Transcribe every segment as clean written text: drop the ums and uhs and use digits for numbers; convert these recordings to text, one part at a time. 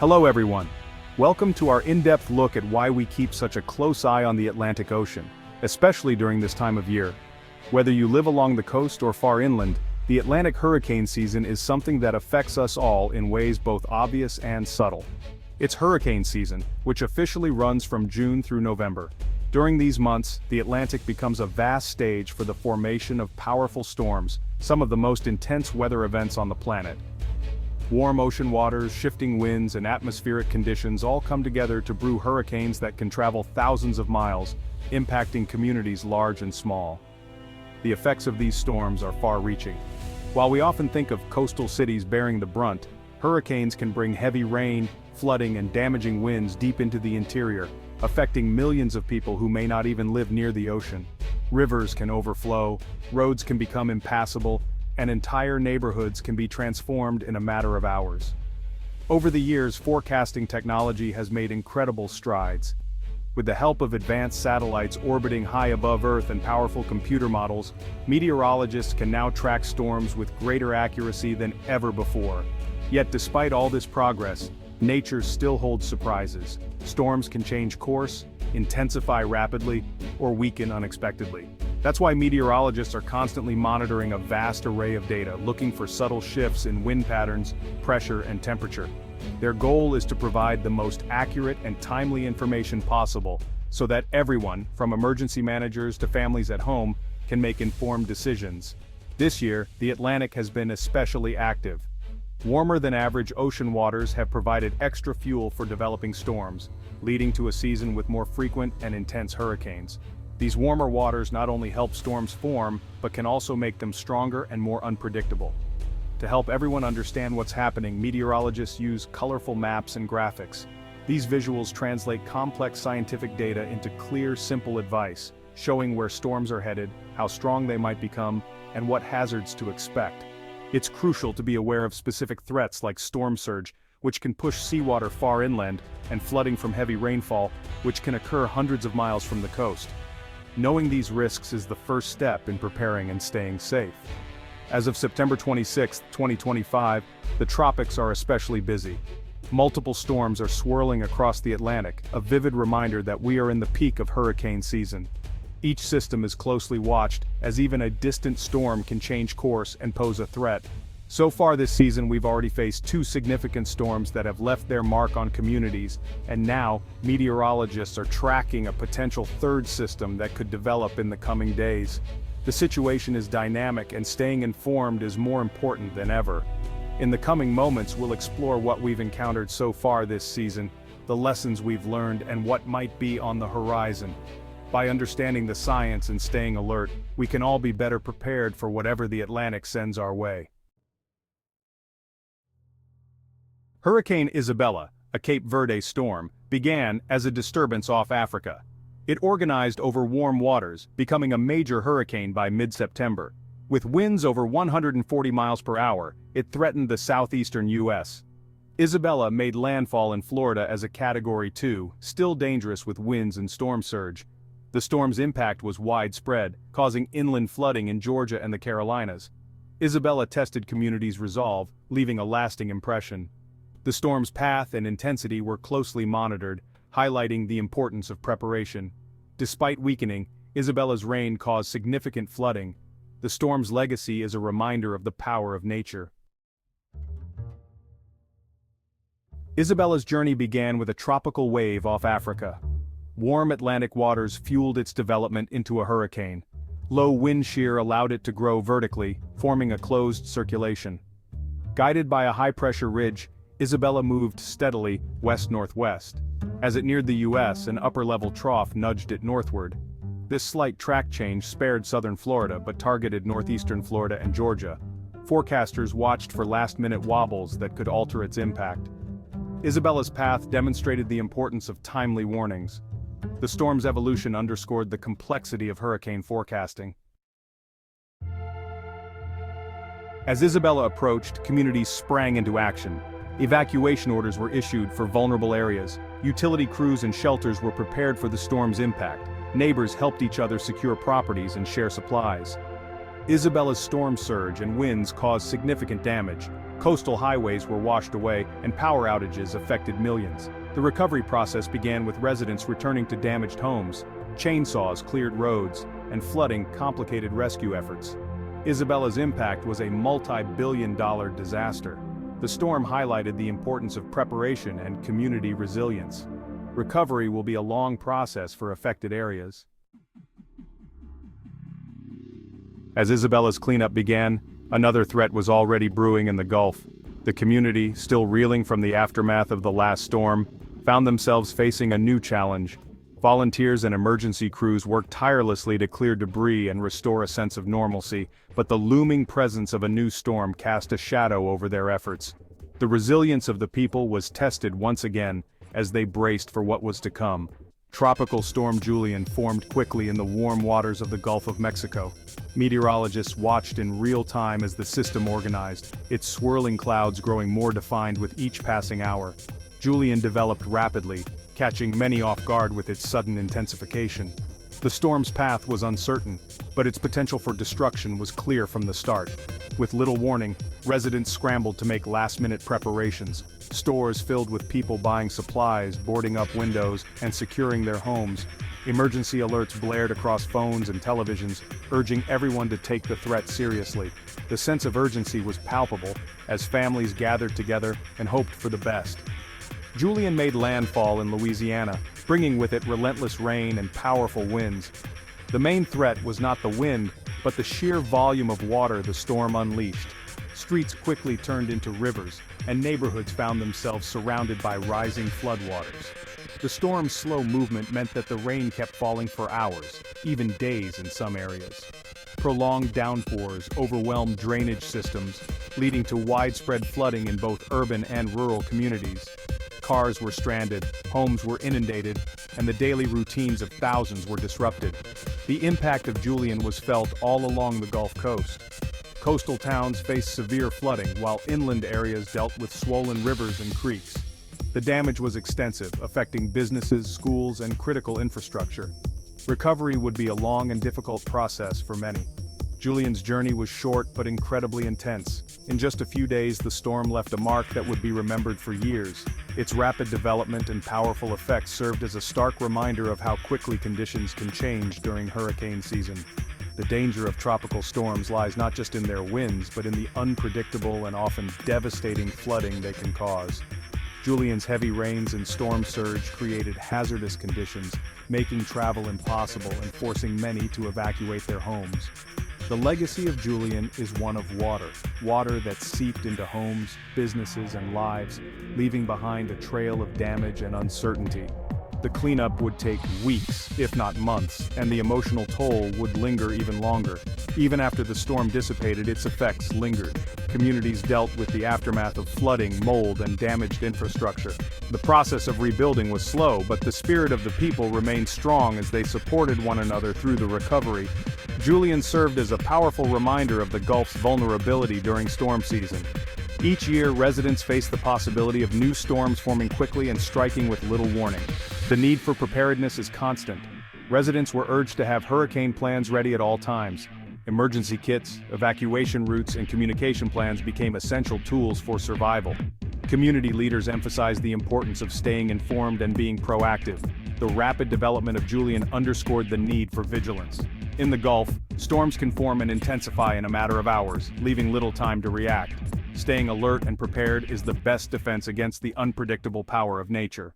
Hello everyone. Welcome to our in-depth look at why we keep such a close eye on the Atlantic Ocean, especially during this time of year. Whether you live along the coast or far inland, the Atlantic hurricane season is something that affects us all in ways both obvious and subtle. It's hurricane season, which officially runs from June through November. During these months, the Atlantic becomes a vast stage for the formation of powerful storms, some of the most intense weather events on the planet. Warm ocean waters, shifting winds, and atmospheric conditions all come together to brew hurricanes that can travel thousands of miles, impacting communities large and small. The effects of these storms are far-reaching. While we often think of coastal cities bearing the brunt, hurricanes can bring heavy rain, flooding, and damaging winds deep into the interior, affecting millions of people who may not even live near the ocean. Rivers can overflow, roads can become impassable, and entire neighborhoods can be transformed in a matter of hours. Over the years, forecasting technology has made incredible strides. With the help of advanced satellites orbiting high above Earth and powerful computer models, meteorologists can now track storms with greater accuracy than ever before. Yet despite all this progress, nature still holds surprises. Storms can change course, intensify rapidly, or weaken unexpectedly. That's why meteorologists are constantly monitoring a vast array of data, looking for subtle shifts in wind patterns, pressure, and temperature. Their goal is to provide the most accurate and timely information possible, so that everyone, from emergency managers to families at home, can make informed decisions. This year, the Atlantic has been especially active. Warmer than average ocean waters have provided extra fuel for developing storms, leading to a season with more frequent and intense hurricanes. These warmer waters not only help storms form, but can also make them stronger and more unpredictable. To help everyone understand what's happening, meteorologists use colorful maps and graphics. These visuals translate complex scientific data into clear, simple advice, showing where storms are headed, how strong they might become, and what hazards to expect. It's crucial to be aware of specific threats like storm surge, which can push seawater far inland, and flooding from heavy rainfall, which can occur hundreds of miles from the coast. Knowing these risks is the first step in preparing and staying safe. As of September 26, 2025, the tropics are especially busy. Multiple storms are swirling across the Atlantic, a vivid reminder that we are in the peak of hurricane season. Each system is closely watched, as even a distant storm can change course and pose a threat. So far this season, we've already faced two significant storms that have left their mark on communities, and now, meteorologists are tracking a potential third system that could develop in the coming days. The situation is dynamic, and staying informed is more important than ever. In the coming moments, we'll explore what we've encountered so far this season, the lessons we've learned, and what might be on the horizon. By understanding the science and staying alert, we can all be better prepared for whatever the Atlantic sends our way. Hurricane Isabella, a Cape Verde storm, began as a disturbance off Africa. It organized over warm waters, becoming a major hurricane by mid-September. With winds over 140 miles per hour, it threatened the southeastern U.S. Isabella made landfall in Florida as a Category 2, still dangerous with winds and storm surge. The storm's impact was widespread, causing inland flooding in Georgia and the Carolinas. Isabella tested communities' resolve, leaving a lasting impression. The storm's path and intensity were closely monitored, highlighting the importance of preparation. Despite weakening, Isabella's rain caused significant flooding. The storm's legacy is a reminder of the power of nature. Isabella's journey began with a tropical wave off Africa. Warm Atlantic waters fueled its development into a hurricane. Low wind shear allowed it to grow vertically, forming a closed circulation. Guided by a high-pressure ridge, Isabella moved steadily west-northwest. As it neared the U.S., an upper-level trough nudged it northward. This slight track change spared southern Florida but targeted northeastern Florida and Georgia. Forecasters watched for last-minute wobbles that could alter its impact. Isabella's path demonstrated the importance of timely warnings. The storm's evolution underscored the complexity of hurricane forecasting. As Isabella approached, communities sprang into action. Evacuation orders were issued for vulnerable areas. Utility crews and shelters were prepared for the storm's impact. Neighbors helped each other secure properties and share supplies. Isabella's storm surge and winds caused significant damage. Coastal highways were washed away, and power outages affected millions. The recovery process began with residents returning to damaged homes. Chainsaws cleared roads, and flooding complicated rescue efforts. Isabella's impact was a multi-billion-dollar disaster. The storm highlighted the importance of preparation and community resilience. Recovery will be a long process for affected areas. As Isabella's cleanup began, another threat was already brewing in the Gulf. The community, still reeling from the aftermath of the last storm, found themselves facing a new challenge. Volunteers and emergency crews worked tirelessly to clear debris and restore a sense of normalcy, but the looming presence of a new storm cast a shadow over their efforts. The resilience of the people was tested once again, as they braced for what was to come. Tropical Storm Julian formed quickly in the warm waters of the Gulf of Mexico. Meteorologists watched in real time as the system organized, its swirling clouds growing more defined with each passing hour. Julian developed rapidly, catching many off guard with its sudden intensification. The storm's path was uncertain, but its potential for destruction was clear from the start. With little warning, residents scrambled to make last-minute preparations. Stores filled with people buying supplies, boarding up windows, and securing their homes. Emergency alerts blared across phones and televisions, urging everyone to take the threat seriously. The sense of urgency was palpable, as families gathered together and hoped for the best. Julian made landfall in Louisiana, bringing with it relentless rain and powerful winds. The main threat was not the wind, but the sheer volume of water the storm unleashed. Streets quickly turned into rivers, and neighborhoods found themselves surrounded by rising floodwaters. The storm's slow movement meant that the rain kept falling for hours, even days in some areas. Prolonged downpours overwhelmed drainage systems, leading to widespread flooding in both urban and rural communities. Cars were stranded, homes were inundated, and the daily routines of thousands were disrupted. The impact of Julian was felt all along the Gulf Coast. Coastal towns faced severe flooding, while inland areas dealt with swollen rivers and creeks. The damage was extensive, affecting businesses, schools, and critical infrastructure. Recovery would be a long and difficult process for many. Julian's journey was short but incredibly intense. In just a few days, the storm left a mark that would be remembered for years. Its rapid development and powerful effects served as a stark reminder of how quickly conditions can change during hurricane season. The danger of tropical storms lies not just in their winds, but in the unpredictable and often devastating flooding they can cause. Julian's heavy rains and storm surge created hazardous conditions, making travel impossible and forcing many to evacuate their homes. The legacy of Julian is one of water that seeped into homes, businesses, and lives, leaving behind a trail of damage and uncertainty. The cleanup would take weeks, if not months, and the emotional toll would linger even longer. Even after the storm dissipated, its effects lingered. Communities dealt with the aftermath of flooding, mold, and damaged infrastructure. The process of rebuilding was slow, but the spirit of the people remained strong as they supported one another through the recovery. Julian served as a powerful reminder of the Gulf's vulnerability during storm season. Each year, residents face the possibility of new storms forming quickly and striking with little warning. The need for preparedness is constant. Residents were urged to have hurricane plans ready at all times. Emergency kits, evacuation routes, and communication plans became essential tools for survival. Community leaders emphasized the importance of staying informed and being proactive. The rapid development of Julian underscored the need for vigilance. In the Gulf, storms can form and intensify in a matter of hours, leaving little time to react. Staying alert and prepared is the best defense against the unpredictable power of nature.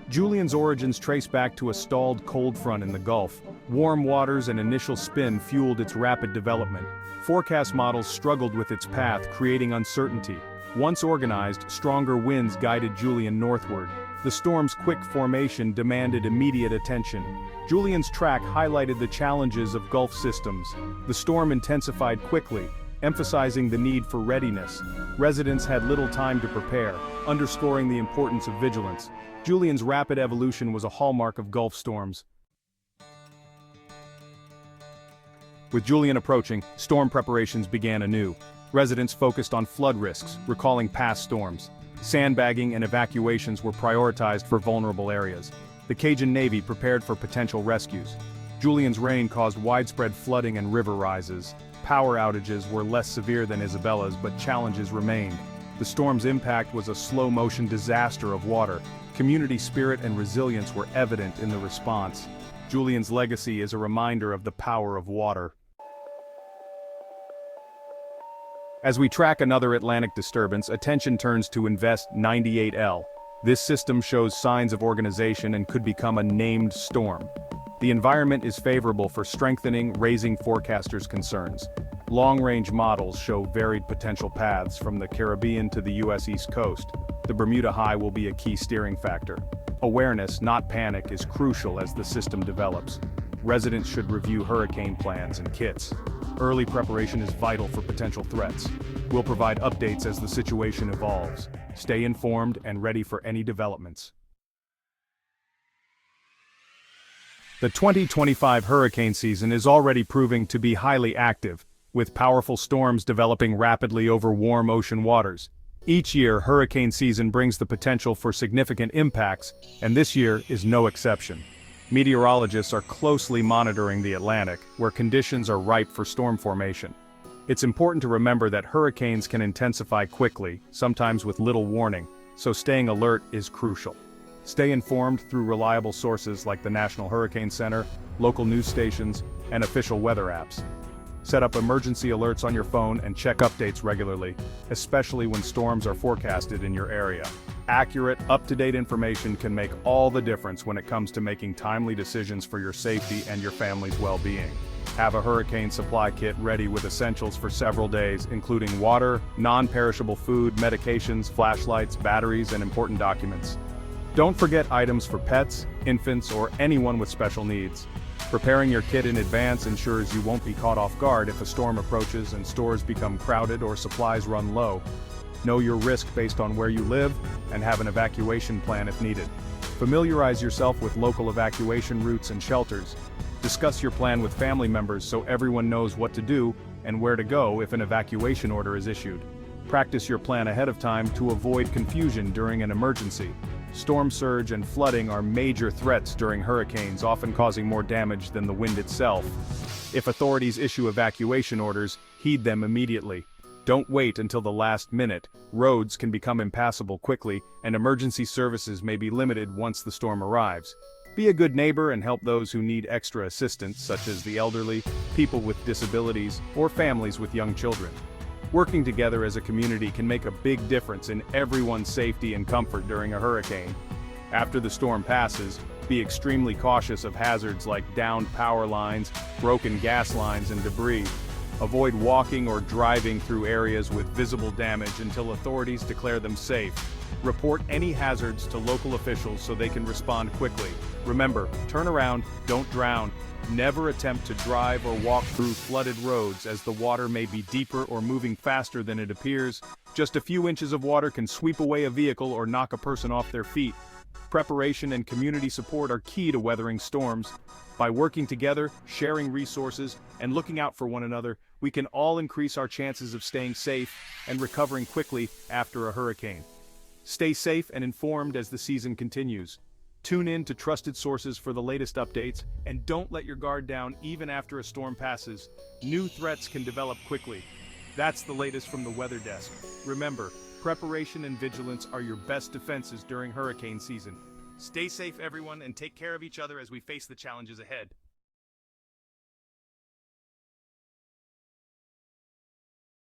Julian's origins trace back to a stalled cold front in the Gulf. Warm waters and initial spin fueled its rapid development. Forecast models struggled with its path, creating uncertainty. Once organized, stronger winds guided Julian northward. The storm's quick formation demanded immediate attention. Julian's track highlighted the challenges of Gulf systems. The storm intensified quickly, emphasizing the need for readiness. Residents had little time to prepare, underscoring the importance of vigilance. Julian's rapid evolution was a hallmark of Gulf storms. With Julian approaching, storm preparations began anew. Residents focused on flood risks, recalling past storms. Sandbagging and evacuations were prioritized for vulnerable areas. The Cajun Navy prepared for potential rescues. Julian's rain caused widespread flooding and river rises. Power outages were less severe than Isabella's, but challenges remained. The storm's impact was a slow-motion disaster of water. Community spirit and resilience were evident in the response. Julian's legacy is a reminder of the power of water. As we track another Atlantic disturbance, attention turns to Invest 98L. This system shows signs of organization and could become a named storm. The environment is favorable for strengthening, raising forecasters' concerns. Long-range models show varied potential paths from the Caribbean to the U.S. East Coast. The Bermuda High will be a key steering factor. Awareness, not panic, is crucial as the system develops. Residents should review hurricane plans and kits. Early preparation is vital for potential threats. We'll provide updates as the situation evolves. Stay informed and ready for any developments. The 2025 hurricane season is already proving to be highly active, with powerful storms developing rapidly over warm ocean waters. Each year, hurricane season brings the potential for significant impacts, and this year is no exception. Meteorologists are closely monitoring the Atlantic, where conditions are ripe for storm formation. It's important to remember that hurricanes can intensify quickly, sometimes with little warning, so staying alert is crucial. Stay informed through reliable sources like the National Hurricane Center, local news stations, and official weather apps. Set up emergency alerts on your phone and check updates regularly, especially when storms are forecasted in your area. Accurate, up-to-date information can make all the difference when it comes to making timely decisions for your safety and your family's well-being. Have a hurricane supply kit ready with essentials for several days, including water, non-perishable food, medications, flashlights, batteries, and important documents. Don't forget items for pets, infants, or anyone with special needs. Preparing your kit in advance ensures you won't be caught off guard if a storm approaches and stores become crowded or supplies run low. Know your risk based on where you live, and have an evacuation plan if needed. Familiarize yourself with local evacuation routes and shelters. Discuss your plan with family members so everyone knows what to do and where to go if an evacuation order is issued. Practice your plan ahead of time to avoid confusion during an emergency. Storm surge and flooding are major threats during hurricanes, often causing more damage than the wind itself. If authorities issue evacuation orders, heed them immediately. Don't wait until the last minute. Roads can become impassable quickly, and emergency services may be limited once the storm arrives. Be a good neighbor and help those who need extra assistance, such as the elderly, people with disabilities, or families with young children. Working together as a community can make a big difference in everyone's safety and comfort during a hurricane. After the storm passes, be extremely cautious of hazards like downed power lines, broken gas lines, and debris. Avoid walking or driving through areas with visible damage until authorities declare them safe. Report any hazards to local officials so they can respond quickly. Remember, turn around, don't drown. Never attempt to drive or walk through flooded roads as the water may be deeper or moving faster than it appears. Just a few inches of water can sweep away a vehicle or knock a person off their feet. Preparation and community support are key to weathering storms. By working together, sharing resources, and looking out for one another, we can all increase our chances of staying safe and recovering quickly after a hurricane. Stay safe and informed as the season continues. Tune in to trusted sources for the latest updates, and don't let your guard down even after a storm passes. New threats can develop quickly. That's the latest from the Weather Desk. Remember, preparation and vigilance are your best defenses during hurricane season. Stay safe, everyone, and take care of each other as we face the challenges ahead.